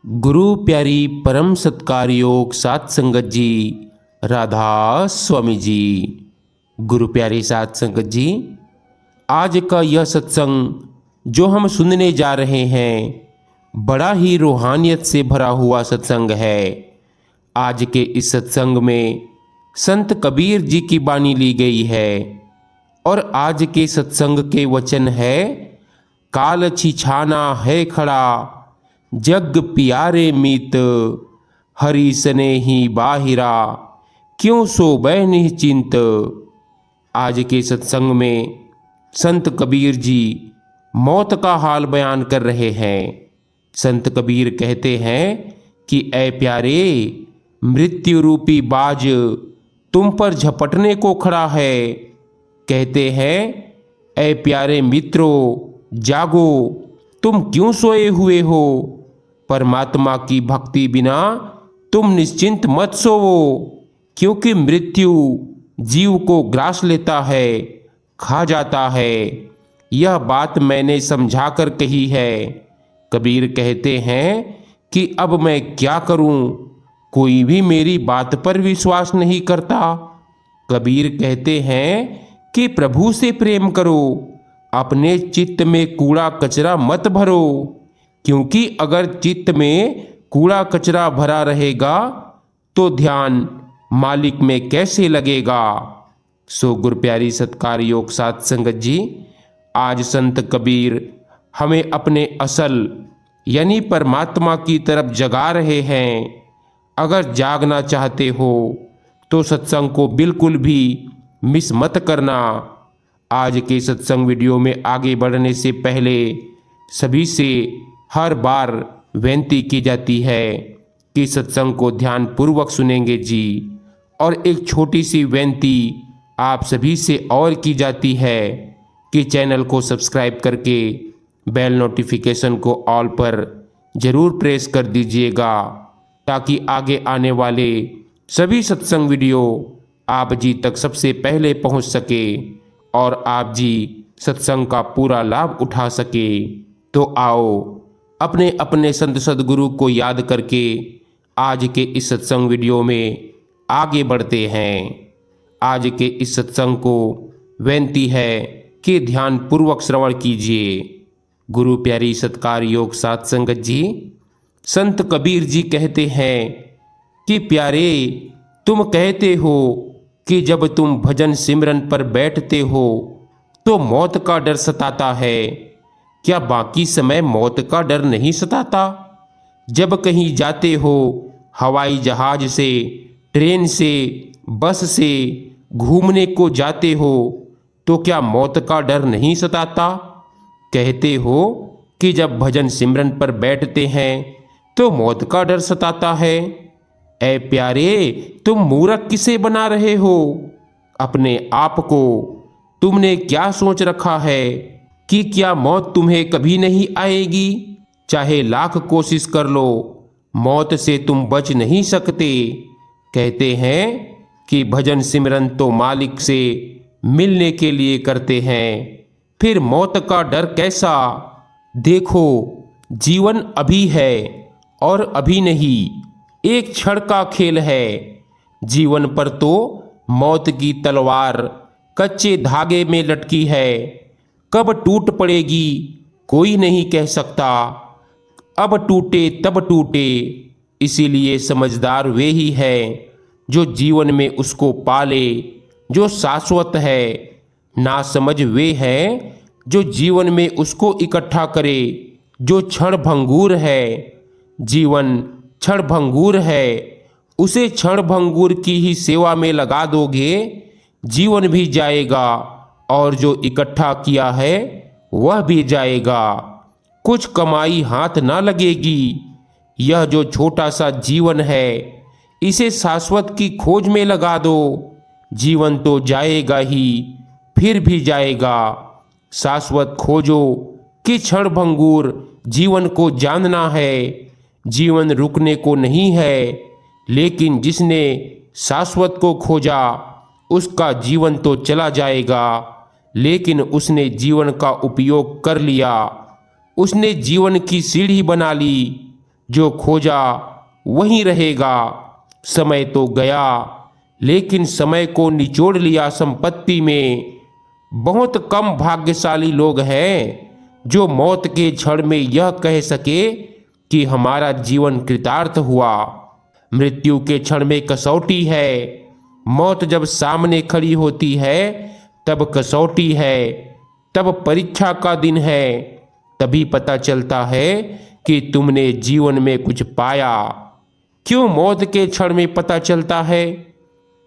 गुरु प्यारी परम सत्कार योग सात संगत जी, राधा स्वामी जी। गुरु प्यारी सात संगत जी, आज का यह सत्संग जो हम सुनने जा रहे हैं बड़ा ही रूहानियत से भरा हुआ सत्संग है। आज के इस सत्संग में संत कबीर जी की वाणी ली गई है और आज के सत्संग के वचन है, काल छिछाना है खड़ा जग प्यारे मीत, हरि सने ही बाहिरा क्यों सो बै निश्चिंत। आज के सत्संग में संत कबीर जी मौत का हाल बयान कर रहे हैं। संत कबीर कहते हैं कि ऐ प्यारे, मृत्यु रूपी बाज तुम पर झपटने को खड़ा है। कहते हैं, ऐ प्यारे मित्रों जागो, तुम क्यों सोए हुए हो। परमात्मा की भक्ति बिना तुम निश्चिंत मत सोवो, क्योंकि मृत्यु जीव को ग्रास लेता है, खा जाता है। यह बात मैंने समझा कर कही है। कबीर कहते हैं कि अब मैं क्या करूं, कोई भी मेरी बात पर विश्वास नहीं करता। कबीर कहते हैं कि प्रभु से प्रेम करो, अपने चित्त में कूड़ा कचरा मत भरो, क्योंकि अगर चित्त में कूड़ा कचरा भरा रहेगा तो ध्यान मालिक में कैसे लगेगा। सो गुरु प्यारी सत्कार योग सात संगत जी, आज संत कबीर हमें अपने असल यानी परमात्मा की तरफ जगा रहे हैं। अगर जागना चाहते हो तो सत्संग को बिल्कुल भी मिस मत करना। आज के सत्संग वीडियो में आगे बढ़ने से पहले सभी से हर बार विनती की जाती है कि सत्संग को ध्यान पूर्वक सुनेंगे जी। और एक छोटी सी विनती आप सभी से और की जाती है कि चैनल को सब्सक्राइब करके बेल नोटिफिकेशन को ऑल पर ज़रूर प्रेस कर दीजिएगा, ताकि आगे आने वाले सभी सत्संग वीडियो आप जी तक सबसे पहले पहुंच सके और आप जी सत्संग का पूरा लाभ उठा सके। तो आओ अपने अपने संत सदगुरु को याद करके आज के इस सत्संग वीडियो में आगे बढ़ते हैं। आज के इस सत्संग को विनती है कि ध्यान पूर्वक श्रवण कीजिए। गुरु प्यारी सत्कार योग सात संगत जी, संत कबीर जी कहते हैं कि प्यारे, तुम कहते हो कि जब तुम भजन सिमरन पर बैठते हो तो मौत का डर सताता है। क्या बाकी समय मौत का डर नहीं सताता? जब कहीं जाते हो हवाई जहाज से, ट्रेन से, बस से घूमने को जाते हो तो क्या मौत का डर नहीं सताता? कहते हो कि जब भजन सिमरन पर बैठते हैं तो मौत का डर सताता है। ऐ प्यारे, तुम मूर्ख किसे बना रहे हो अपने आप को? तुमने क्या सोच रखा है कि क्या मौत तुम्हें कभी नहीं आएगी? चाहे लाख कोशिश कर लो, मौत से तुम बच नहीं सकते। कहते हैं कि भजन सिमरन तो मालिक से मिलने के लिए करते हैं, फिर मौत का डर कैसा? देखो, जीवन अभी है और अभी नहीं, एक क्षण का खेल है। जीवन पर तो मौत की तलवार कच्चे धागे में लटकी है, कब टूट पड़ेगी कोई नहीं कह सकता। अब टूटे तब टूटे, इसीलिए समझदार वे ही है जो जीवन में उसको पाले जो शाश्वत है। ना समझ वे हैं जो जीवन में उसको इकट्ठा करे जो क्षण भंगूर है। जीवन क्षण भंगूर है, उसे क्षण भंगूर की ही सेवा में लगा दोगे, जीवन भी जाएगा और जो इकट्ठा किया है वह भी जाएगा। कुछ कमाई हाथ ना लगेगी। यह जो छोटा सा जीवन है, इसे शाश्वत की खोज में लगा दो, जीवन तो जाएगा ही फिर भी जाएगा। शाश्वत खोजो कि क्षण भंगूर जीवन को जानना है। जीवन रुकने को नहीं है, लेकिन जिसने शाश्वत को खोजा उसका जीवन तो चला जाएगा, लेकिन उसने जीवन का उपयोग कर लिया, उसने जीवन की सीढ़ी बना ली, जो खोजा वहीं रहेगा। समय तो गया, लेकिन समय को निचोड़ लिया संपत्ति में। बहुत कम भाग्यशाली लोग हैं जो मौत के क्षण में यह कह सके कि हमारा जीवन कृतार्थ हुआ। मृत्यु के क्षण में कसौटी है। मौत जब सामने खड़ी होती है तब कसौटी है, तब परीक्षा का दिन है। तभी पता चलता है कि तुमने जीवन में कुछ पाया। क्यों मौत के क्षण में पता चलता है?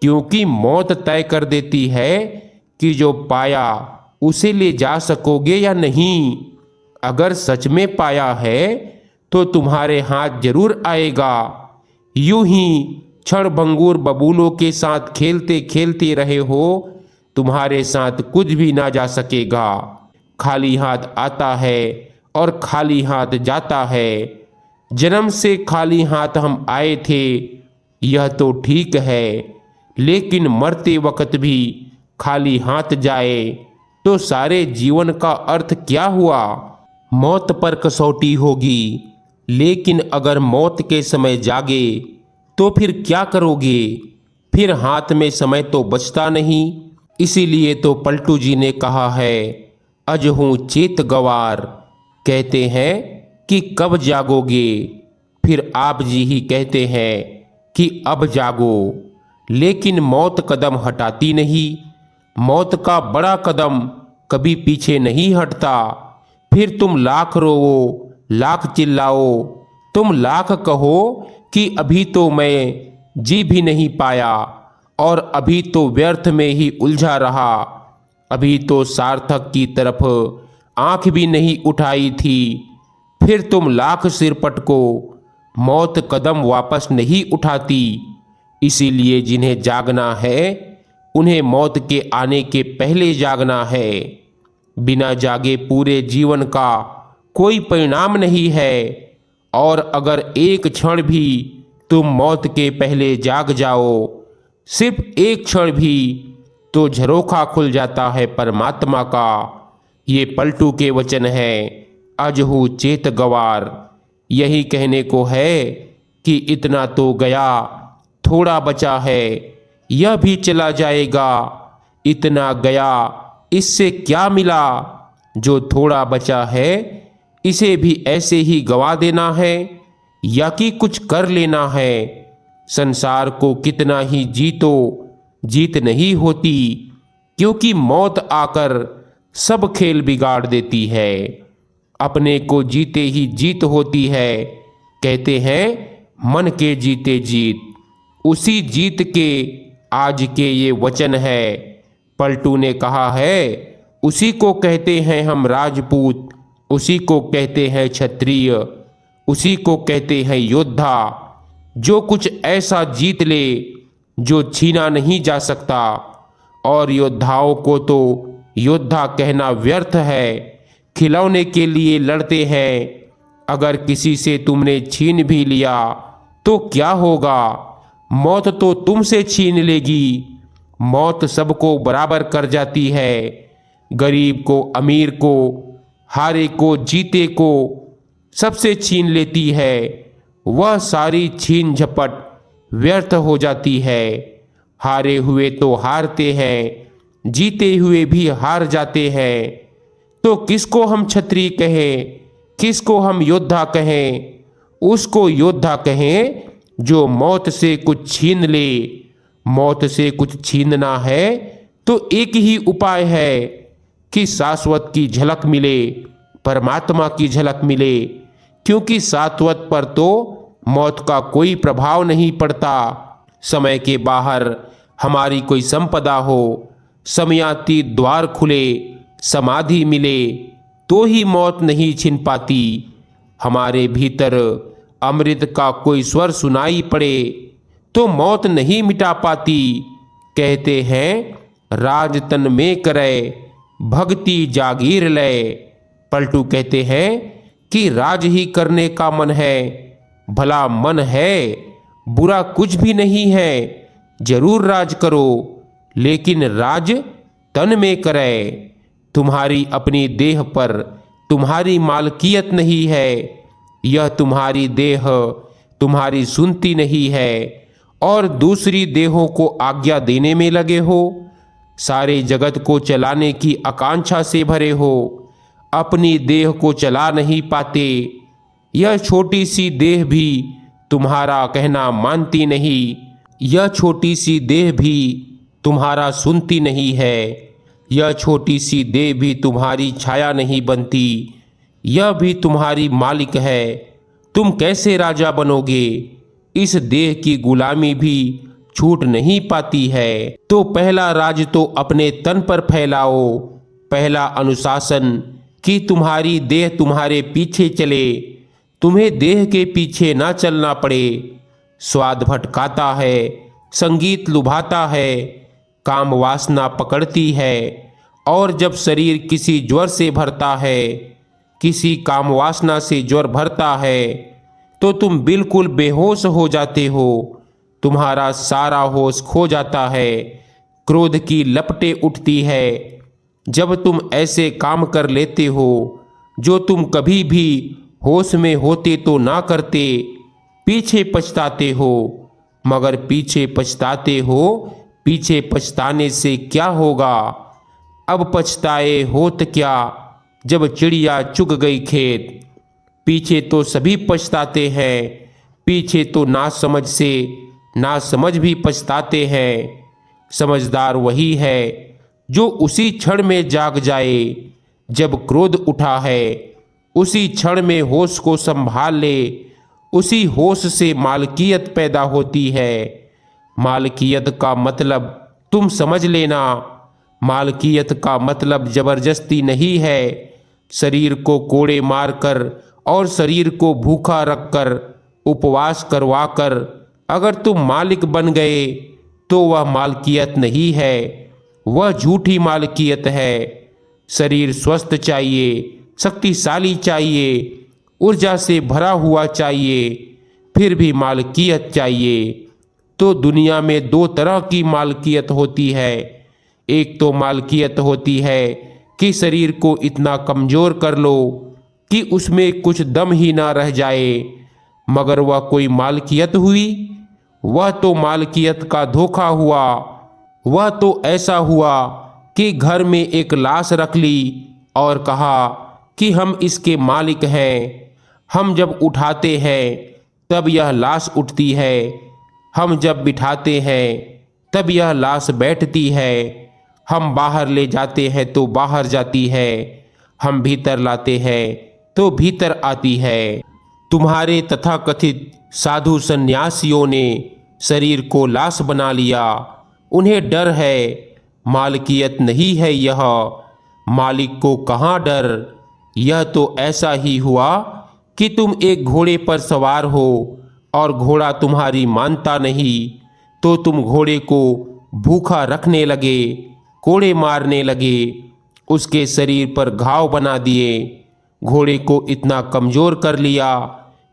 क्योंकि मौत तय कर देती है कि जो पाया उसे ले जा सकोगे या नहीं। अगर सच में पाया है तो तुम्हारे हाथ जरूर आएगा। यूं ही क्षणभंगुर बबूलों के साथ खेलते खेलते रहे हो, तुम्हारे साथ कुछ भी ना जा सकेगा। खाली हाथ आता है और खाली हाथ जाता है। जन्म से खाली हाथ हम आए थे, यह तो ठीक है, लेकिन मरते वक्त भी खाली हाथ जाए तो सारे जीवन का अर्थ क्या हुआ? मौत पर कसौटी होगी, लेकिन अगर मौत के समय जागे तो फिर क्या करोगे? फिर हाथ में समय तो बचता नहीं। इसीलिए तो पलटू जी ने कहा है, अजहूँ चेत गवार। कहते हैं कि कब जागोगे, फिर आप जी ही कहते हैं कि अब जागो। लेकिन मौत कदम हटाती नहीं। मौत का बड़ा कदम कभी पीछे नहीं हटता। फिर तुम लाख रोवो, लाख चिल्लाओ, तुम लाख कहो कि अभी तो मैं जी भी नहीं पाया और अभी तो व्यर्थ में ही उलझा रहा, अभी तो सार्थक की तरफ आंख भी नहीं उठाई थी। फिर तुम लाख सिर पटको, मौत कदम वापस नहीं उठाती। इसीलिए जिन्हें जागना है उन्हें मौत के आने के पहले जागना है। बिना जागे पूरे जीवन का कोई परिणाम नहीं है। और अगर एक क्षण भी तुम मौत के पहले जाग जाओ, सिर्फ एक क्षण भी, तो झरोखा खुल जाता है परमात्मा का। ये पलटू के वचन है, अजहू चेत गवार। यही कहने को है कि इतना तो गया, थोड़ा बचा है, यह भी चला जाएगा। इतना गया, इससे क्या मिला? जो थोड़ा बचा है इसे भी ऐसे ही गवा देना है या कि कुछ कर लेना है। संसार को कितना ही जीतो, जीत नहीं होती, क्योंकि मौत आकर सब खेल बिगाड़ देती है। अपने को जीते ही जीत होती है। कहते हैं मन के जीते जीत। उसी जीत के आज के ये वचन है। पलटू ने कहा है, उसी को कहते हैं हम राजपूत, उसी को कहते हैं क्षत्रिय, उसी को कहते हैं योद्धा। जो कुछ ऐसा जीत ले जो छीना नहीं जा सकता। और योद्धाओं को तो योद्धा कहना व्यर्थ है, खिलौने के लिए लड़ते हैं। अगर किसी से तुमने छीन भी लिया तो क्या होगा? मौत तो तुमसे छीन लेगी। मौत सबको बराबर कर जाती है, गरीब को, अमीर को, हारे को, जीते को, सबसे छीन लेती है। वह सारी छीन झपट व्यर्थ हो जाती है। हारे हुए तो हारते हैं, जीते हुए भी हार जाते हैं। तो किसको हम क्षत्रिय कहें, किसको हम योद्धा कहें? उसको योद्धा कहें जो मौत से कुछ छीन ले। मौत से कुछ छीनना है तो एक ही उपाय है कि शाश्वत की झलक मिले, परमात्मा की झलक मिले। क्योंकि शाश्वत पर तो मौत का कोई प्रभाव नहीं पड़ता। समय के बाहर हमारी कोई संपदा हो, समयातीत द्वार खुले, समाधि मिले, तो ही मौत नहीं छिन पाती। हमारे भीतर अमृत का कोई स्वर सुनाई पड़े तो मौत नहीं मिटा पाती। कहते हैं राज तन में करे, भक्ति जागीर ले। पलटू कहते हैं कि राज ही करने का मन है। भला मन है, बुरा कुछ भी नहीं है, जरूर राज करो, लेकिन राज तन में करे। तुम्हारी अपनी देह पर तुम्हारी मालकियत नहीं है। यह तुम्हारी देह तुम्हारी सुनती नहीं है और दूसरी देहों को आज्ञा देने में लगे हो। सारे जगत को चलाने की आकांक्षा से भरे हो, अपनी देह को चला नहीं पाते। यह छोटी सी देह भी तुम्हारा कहना मानती नहीं, यह छोटी सी देह भी तुम्हारा सुनती नहीं है, यह छोटी सी देह भी तुम्हारी छाया नहीं बनती, यह भी तुम्हारी मालिक है। तुम कैसे राजा बनोगे? इस देह की गुलामी भी छूट नहीं पाती है। तो पहला राज तो अपने तन पर फैलाओ, पहला अनुशासन कि तुम्हारी देह तुम्हारे पीछे चले, तुम्हें देह के पीछे ना चलना पड़े। स्वाद भटकाता है, संगीत लुभाता है, काम वासना पकड़ती है, और जब शरीर किसी ज्वर से भरता है, किसी काम वासना से ज्वर भरता है, तो तुम बिल्कुल बेहोश हो जाते हो, तुम्हारा सारा होश खो जाता है, क्रोध की लपटें उठती है। जब तुम ऐसे काम कर लेते हो जो तुम कभी भी होश में होते तो ना करते, पीछे पछताते हो। मगर पीछे पछताते हो, पीछे पछताने से क्या होगा? अब पछताए होत क्या जब चिड़िया चुग गई खेत। पीछे तो सभी पछताते हैं, पीछे तो नासमझ से नासमझ भी पछताते हैं। समझदार वही है जो उसी क्षण में जाग जाए जब क्रोध उठा है, उसी क्षण में होश को संभाल ले। उसी होश से मालकियत पैदा होती है। मालकियत का मतलब तुम समझ लेना, मालकियत का मतलब जबरदस्ती नहीं है। शरीर को कोड़े मारकर और शरीर को भूखा रखकर उपवास करवाकर अगर तुम मालिक बन गए तो वह मालकियत नहीं है, वह झूठी मालकियत है। शरीर स्वस्थ चाहिए, शक्तिशाली चाहिए, ऊर्जा से भरा हुआ चाहिए, फिर भी मालकियत चाहिए। तो दुनिया में दो तरह की मालकियत होती है। एक तो मालकियत होती है कि शरीर को इतना कमजोर कर लो कि उसमें कुछ दम ही ना रह जाए, मगर वह कोई मालकियत हुई? वह तो मालकियत का धोखा हुआ। वह तो ऐसा हुआ कि घर में एक लाश रख ली और कहा कि हम इसके मालिक हैं। हम जब उठाते हैं तब यह लाश उठती है, हम जब बिठाते हैं तब यह लाश बैठती है, हम बाहर ले जाते हैं तो बाहर जाती है, हम भीतर लाते हैं तो भीतर आती है। तुम्हारे तथाकथित साधु सन्यासियों ने शरीर को लाश बना लिया। उन्हें डर है, मालकियत नहीं है यह। मालिक को कहाँ डर? यह तो ऐसा ही हुआ कि तुम एक घोड़े पर सवार हो और घोड़ा तुम्हारी मानता नहीं, तो तुम घोड़े को भूखा रखने लगे, कोड़े मारने लगे, उसके शरीर पर घाव बना दिए, घोड़े को इतना कमजोर कर लिया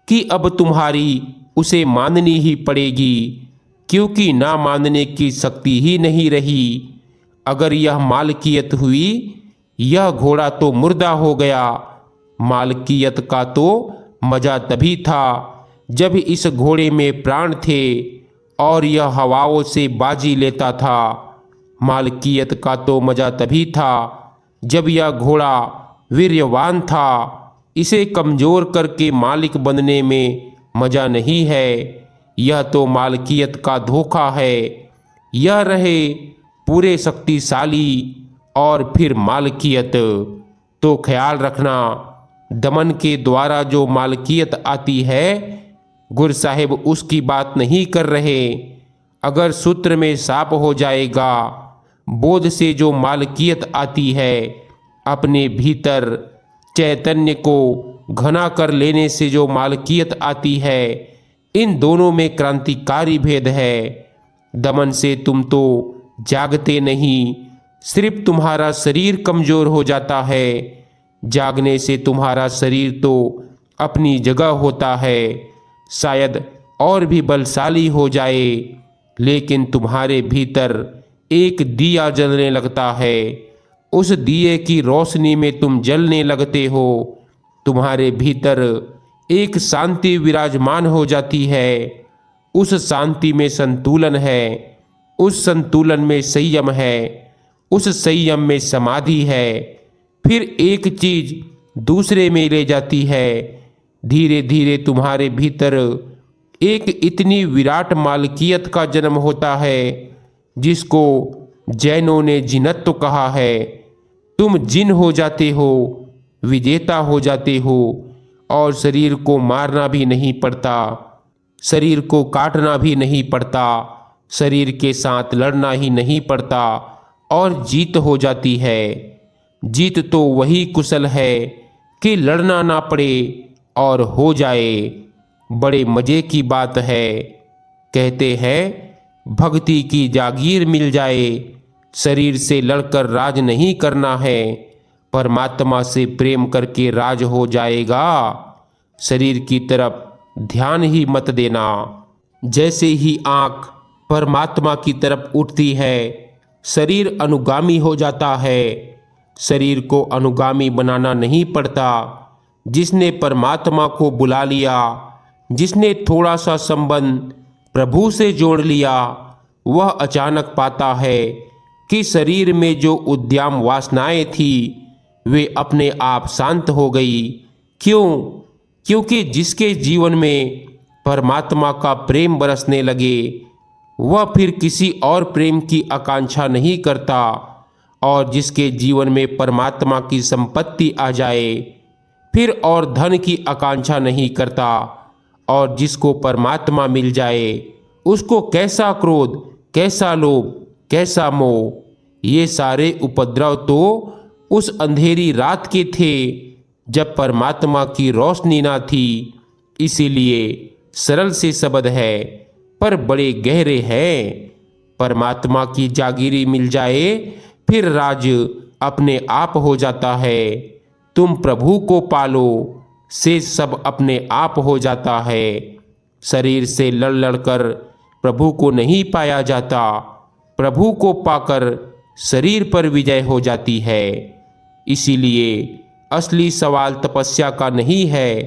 कि अब तुम्हारी उसे माननी ही पड़ेगी, क्योंकि ना मानने की शक्ति ही नहीं रही। अगर यह मालकियत हुई, यह घोड़ा तो मुर्दा हो गया। मालकियत का तो मजा तभी था जब इस घोड़े में प्राण थे और यह हवाओं से बाजी लेता था। मालकियत का तो मजा तभी था जब यह घोड़ा वीर्यवान था। इसे कमजोर करके मालिक बनने में मजा नहीं है। यह तो मालकियत का धोखा है। यह रहे पूरे शक्तिशाली और फिर मालकियत। तो ख्याल रखना, दमन के द्वारा जो मालकियत आती है, गुरु साहिब उसकी बात नहीं कर रहे। अगर सूत्र में साप हो जाएगा, बोध से जो मालकियत आती है, अपने भीतर चैतन्य को घना कर लेने से जो मालकियत आती है, इन दोनों में क्रांतिकारी भेद है। दमन से तुम तो जागते नहीं, सिर्फ तुम्हारा शरीर कमजोर हो जाता है। जागने से तुम्हारा शरीर तो अपनी जगह होता है, शायद और भी बलशाली हो जाए, लेकिन तुम्हारे भीतर एक दिया जलने लगता है। उस दिए की रोशनी में तुम जलने लगते हो। तुम्हारे भीतर एक शांति विराजमान हो जाती है। उस शांति में संतुलन है, उस संतुलन में संयम है, उस संयम में समाधि है। फिर एक चीज दूसरे में ले जाती है। धीरे धीरे तुम्हारे भीतर एक इतनी विराट मालकियत का जन्म होता है जिसको जैनों ने जिनत्व कहा है। तुम जिन हो जाते हो, विजेता हो जाते हो, और शरीर को मारना भी नहीं पड़ता, शरीर को काटना भी नहीं पड़ता, शरीर के साथ लड़ना ही नहीं पड़ता, और जीत हो जाती है। जीत तो वही कुशल है कि लड़ना ना पड़े और हो जाए। बड़े मजे की बात है। कहते हैं भक्ति की जागीर मिल जाए। शरीर से लड़कर राज नहीं करना है, परमात्मा से प्रेम करके राज हो जाएगा। शरीर की तरफ ध्यान ही मत देना। जैसे ही आंख परमात्मा की तरफ उठती है, शरीर अनुगामी हो जाता है। शरीर को अनुगामी बनाना नहीं पड़ता। जिसने परमात्मा को बुला लिया, जिसने थोड़ा सा संबंध प्रभु से जोड़ लिया, वह अचानक पाता है कि शरीर में जो उद्यम वासनाएं थी वे अपने आप शांत हो गई। क्यों? क्योंकि जिसके जीवन में परमात्मा का प्रेम बरसने लगे, वह फिर किसी और प्रेम की आकांक्षा नहीं करता। और जिसके जीवन में परमात्मा की संपत्ति आ जाए, फिर और धन की आकांक्षा नहीं करता। और जिसको परमात्मा मिल जाए, उसको कैसा क्रोध, कैसा लोभ, कैसा मोह। ये सारे उपद्रव तो उस अंधेरी रात के थे जब परमात्मा की रोशनी ना थी। इसीलिए सरल से शब्द है पर बड़े गहरे हैं। परमात्मा की जागीरी मिल जाए, फिर राज अपने आप हो जाता है। तुम प्रभु को पालो, से सब अपने आप हो जाता है। शरीर से लड़ लड़कर प्रभु को नहीं पाया जाता, प्रभु को पाकर शरीर पर विजय हो जाती है। इसीलिए असली सवाल तपस्या का नहीं है,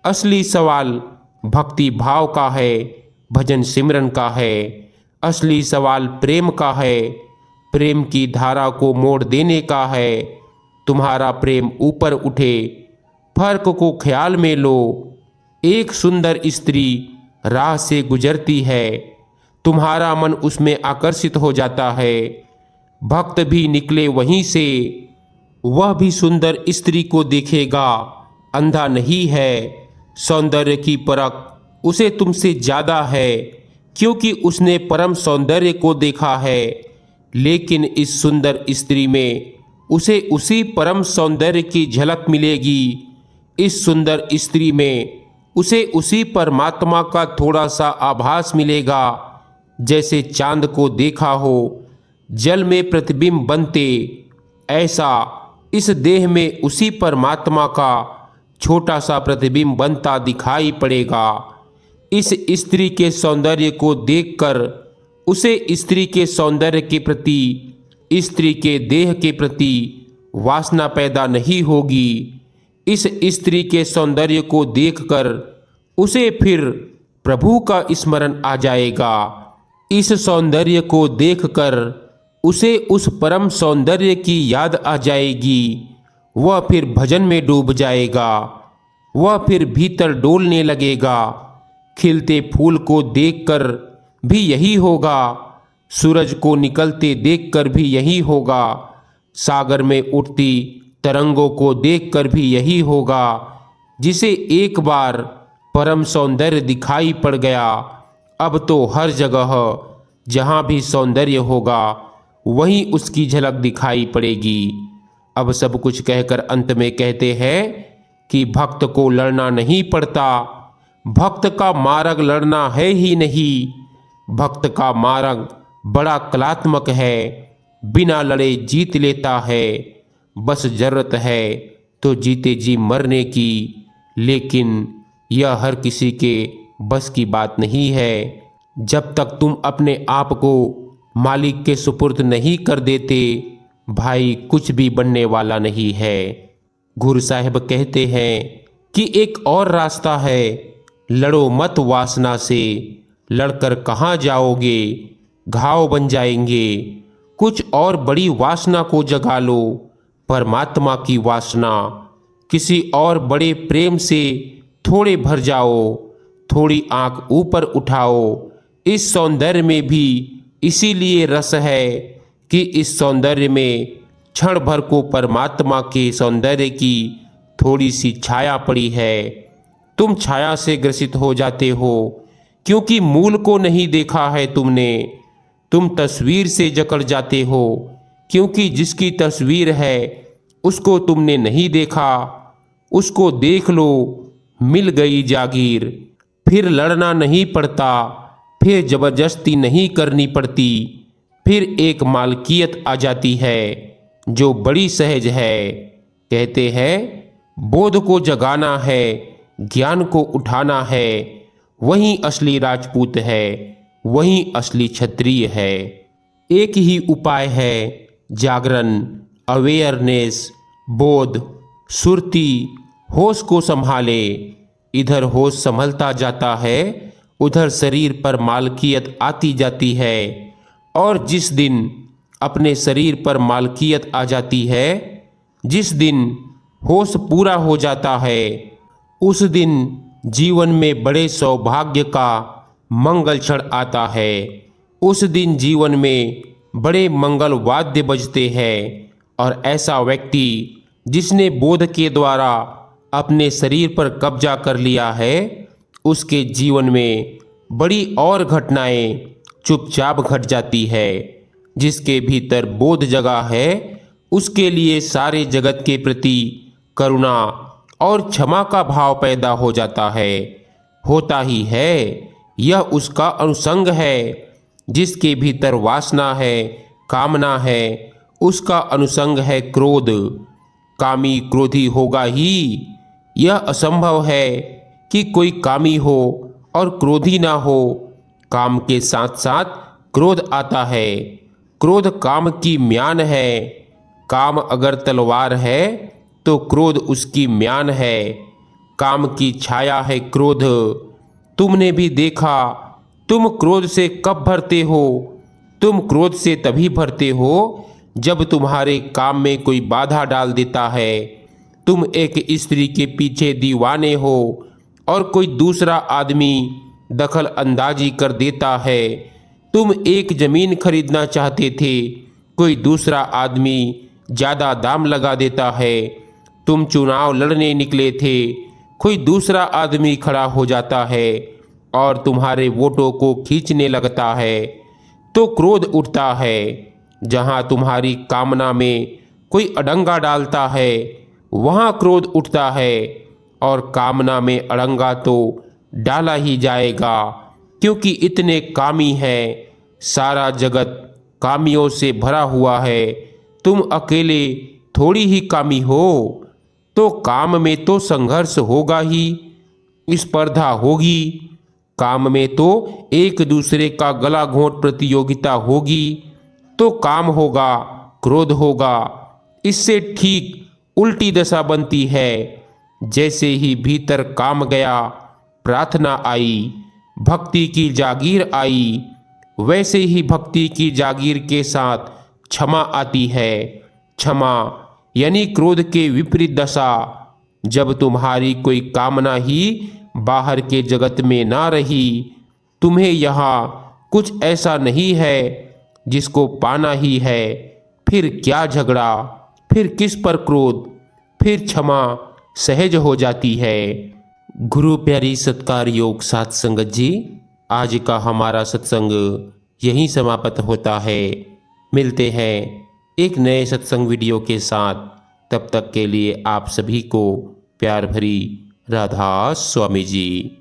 असली सवाल भक्ति भाव का है, भजन सिमरन का है। असली सवाल प्रेम का है, प्रेम की धारा को मोड़ देने का है। तुम्हारा प्रेम ऊपर उठे, फर्क को ख्याल में लो। एक सुंदर स्त्री राह से गुजरती है, तुम्हारा मन उसमें आकर्षित हो जाता है। भक्त भी निकले वहीं से, वह भी सुंदर स्त्री को देखेगा, अंधा नहीं है। सौंदर्य की परख उसे तुमसे ज़्यादा है, क्योंकि उसने परम सौंदर्य को देखा है। लेकिन इस सुंदर स्त्री में उसे उसी परम सौंदर्य की झलक मिलेगी। इस सुंदर स्त्री में उसे उसी परमात्मा का थोड़ा सा आभास मिलेगा। जैसे चांद को देखा हो जल में प्रतिबिंब बनते, ऐसा इस देह में उसी परमात्मा का छोटा सा प्रतिबिंब बनता दिखाई पड़ेगा। इस स्त्री के सौंदर्य को देखकर उसे स्त्री के सौंदर्य के प्रति, स्त्री के देह के प्रति वासना पैदा नहीं होगी। इस स्त्री के सौंदर्य को देखकर उसे फिर प्रभु का स्मरण आ जाएगा। इस सौंदर्य को देखकर उसे उस परम सौंदर्य की याद आ जाएगी। वह फिर भजन में डूब जाएगा, वह फिर भीतर डोलने लगेगा। खिलते फूल को देखकर भी यही होगा, सूरज को निकलते देखकर भी यही होगा, सागर में उठती तरंगों को देखकर भी यही होगा। जिसे एक बार परम सौंदर्य दिखाई पड़ गया, अब तो हर जगह जहाँ भी सौंदर्य होगा वहीं उसकी झलक दिखाई पड़ेगी। अब सब कुछ कहकर अंत में कहते हैं कि भक्त को लड़ना नहीं पड़ता, भक्त का मार्ग लड़ना है ही नहीं। भक्त का मार्ग बड़ा कलात्मक है, बिना लड़े जीत लेता है। बस जरूरत है तो जीते जी मरने की, लेकिन यह हर किसी के बस की बात नहीं है। जब तक तुम अपने आप को मालिक के सुपुर्द नहीं कर देते, भाई कुछ भी बनने वाला नहीं है। गुरु साहिब कहते हैं कि एक और रास्ता है, लड़ो मत वासना से, लड़कर कहाँ जाओगे, घाव बन जाएंगे। कुछ और बड़ी वासना को जगा लो, परमात्मा की वासना। किसी और बड़े प्रेम से थोड़े भर जाओ, थोड़ी आंख ऊपर उठाओ। इस सौंदर्य में भी इसीलिए रस है कि इस सौंदर्य में क्षण भर को परमात्मा के सौंदर्य की थोड़ी सी छाया पड़ी है। तुम छाया से ग्रसित हो जाते हो क्योंकि मूल को नहीं देखा है तुमने। तुम तस्वीर से जकड़ जाते हो क्योंकि जिसकी तस्वीर है उसको तुमने नहीं देखा। उसको देख लो, मिल गई जागीर। फिर लड़ना नहीं पड़ता, फिर जबरदस्ती नहीं करनी पड़ती। फिर एक मालकियत आ जाती है जो बड़ी सहज है। कहते हैं बोध को जगाना है, ज्ञान को उठाना है। वही असली राजपूत है, वही असली क्षत्रिय है। एक ही उपाय है, जागरण, अवेयरनेस, बोध, सुरती। होश को संभाले। इधर होश संभलता जाता है, उधर शरीर पर मालकियत आती जाती है। और जिस दिन अपने शरीर पर मालकियत आ जाती है, जिस दिन होश पूरा हो जाता है, उस दिन जीवन में बड़े सौभाग्य का मंगल क्षण आता है। उस दिन जीवन में बड़े मंगल वाद्य बजते हैं। और ऐसा व्यक्ति जिसने बोध के द्वारा अपने शरीर पर कब्जा कर लिया है, उसके जीवन में बड़ी और घटनाएं चुपचाप घट जाती है। जिसके भीतर बोध जगा है, उसके लिए सारे जगत के प्रति करुणा और क्षमा का भाव पैदा हो जाता है। होता ही है, यह उसका अनुसंग है। जिसके भीतर वासना है, कामना है, उसका अनुसंग है क्रोध। कामी क्रोधी होगा ही। यह असंभव है कि कोई कामी हो और क्रोधी ना हो। काम के साथ साथ क्रोध आता है। क्रोध काम की म्यान है। काम अगर तलवार है तो क्रोध उसकी म्यान है। काम की छाया है क्रोध। तुमने भी देखा, तुम क्रोध से कब भरते हो? तुम क्रोध से तभी भरते हो जब तुम्हारे काम में कोई बाधा डाल देता है। तुम एक स्त्री के पीछे दीवाने हो और कोई दूसरा आदमी दखल अंदाजी कर देता है। तुम एक ज़मीन खरीदना चाहते थे, कोई दूसरा आदमी ज़्यादा दाम लगा देता है। तुम चुनाव लड़ने निकले थे, कोई दूसरा आदमी खड़ा हो जाता है और तुम्हारे वोटों को खींचने लगता है। तो क्रोध उठता है। जहाँ तुम्हारी कामना में कोई अड़ंगा डालता है, वहाँ क्रोध उठता है। और कामना में अड़ंगा तो डाला ही जाएगा, क्योंकि इतने कामी हैं। सारा जगत कामियों से भरा हुआ है। तुम अकेले थोड़ी ही कामी हो। तो काम में तो संघर्ष होगा ही, स्पर्धा होगी। काम में तो एक दूसरे का गला घोंट प्रतियोगिता होगी। तो काम होगा, क्रोध होगा। इससे ठीक उल्टी दशा बनती है। जैसे ही भीतर काम गया, प्रार्थना आई, भक्ति की जागीर आई। वैसे ही भक्ति की जागीर के साथ क्षमा आती है। क्षमा यानी क्रोध के विपरीत दशा। जब तुम्हारी कोई कामना ही बाहर के जगत में ना रही, तुम्हें यहाँ कुछ ऐसा नहीं है जिसको पाना ही है, फिर क्या झगड़ा, फिर किस पर क्रोध, फिर क्षमा सहज हो जाती है। गुरु प्यारी सत्कार योग साथ संगत जी, आज का हमारा सत्संग यहीं समाप्त होता है। मिलते हैं एक नए सत्संग वीडियो के साथ। तब तक के लिए आप सभी को प्यार भरी राधा स्वामी जी।